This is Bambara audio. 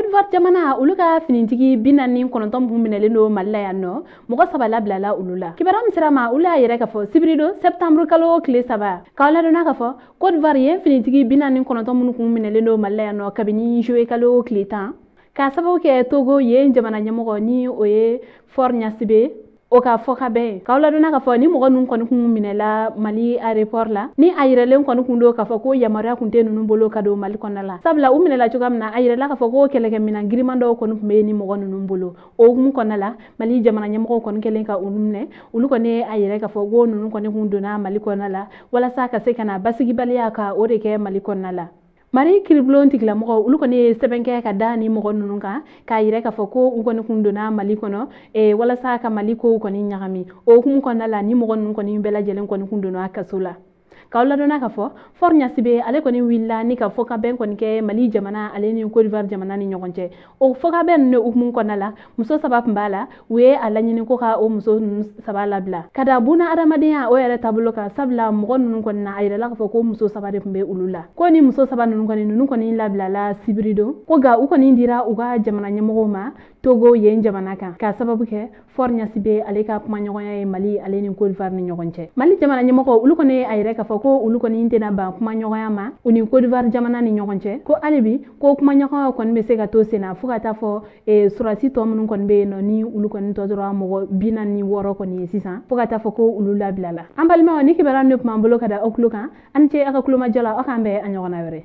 Côte d'Ivoire jamana ulu ka finitigi binani kononton bu minelen do Mali la yanno mogo saba labilala ulu la kibaram sirama ulu a yɛrɛ ka fɔ sibirido septembre kalo tile saba kawla dona ka fɔ Côte d'Ivoire ye finitigi binani kononton mun kun minelen do Mali la yanno kabini juillet kalo tile 10 ka sababu kɛ Togo ye jamana ɲɛmɔgɔ ni o ye Faure Gnassingbé o ka fɔ ka bɛn kawla dona ka fɔ ni mɔgɔ nun kɔni kun minɛla Mali aéroport la ni a yirɛlen kɔni kun do ka fɔ ko yamaruya kun tɛ nunu bolo ka do Mali kɔnɔna la sabula u minɛla cogoya min na a yirɛla ka fɔ ko kɛlɛkɛminan giriman dɔw kɔni kun bɛ ni mɔgɔ nunu bolo o hukumu kɔnɔna la Mali jamana ɲɛmɔgɔ kɔni kɛlen ka olu minɛ olu kɔni a yɛrɛ ka fɔ ko nunu kɔni kun donna Mali kɔnɔna la walasa ka se ka na basigibaliya ka o de kɛ Mali kɔnɔna la Mari kiribulon tigilamɔgɔ olu kɔni ye sɛbɛn kɛ ka da ni mɔgɔ nunu kan k'a yɛrɛ ka fɔ ko u kɔni kun donna Mali kɔnɔ walasa ka Mali ko kɔni ɲagami o hukumu kɔnɔna la ni mɔgɔ nunu kɔni bɛɛ lajɛlen kɔni kun donna kaso la kawla dona ka fɔ Faure Gnassingbé ale kɔni willa ni ka fɔ ka bɛn kɔni kɛ Mali jamana ale ni Côte d'Ivoire jamana ni ɲɔgɔn cɛ o fɔ ka bɛn ne hukumu kɔnɔna la muso saba kun b'a la u ye a laɲini ko ka o muso nunu saba labila ka da buna adamadenya o yɛrɛ taabolo kan sabula mɔgɔ nunu kɔni na a yɛrɛla ka fɔ ko muso saba de kun bɛ olu la ko ni muso saba nunu kɔni labilala sibirido ko ga u kɔni dira u ka jamana ɲɛmɔgɔw ma Togo yen jamana kan ka sababu kɛ Faure Gnassingbé ale ka kuma ɲɔgɔnya ye Mali ale ni Côte d'Ivoire ni ɲɔgɔn cɛ Mali jamana ɲɛmɔgɔ olu kɔni a yɛrɛ ka fɔ ko olu kɔni tɛna ban kuma ɲɔgɔnya ma u ni Côte d'Ivoire jamana ni ɲɔgɔn cɛ ko halibi ko kuma ɲɔgɔnya kɔni bɛ se ka to sen na fo ka taa fɔ surasi tɔ minnu kɔni bɛ yen nɔ ni olu kɔni tɔ dɔrɔn mɔgɔ 46 kɔni ye sisan fo ka taa fɔ ko olu labilala an balimaw ni kibaruya ne kuma bolo ka da aw tulo kan an ce aw ka kulomajɔ la aw k'an bɛn a ɲɔgɔnna wɛrɛ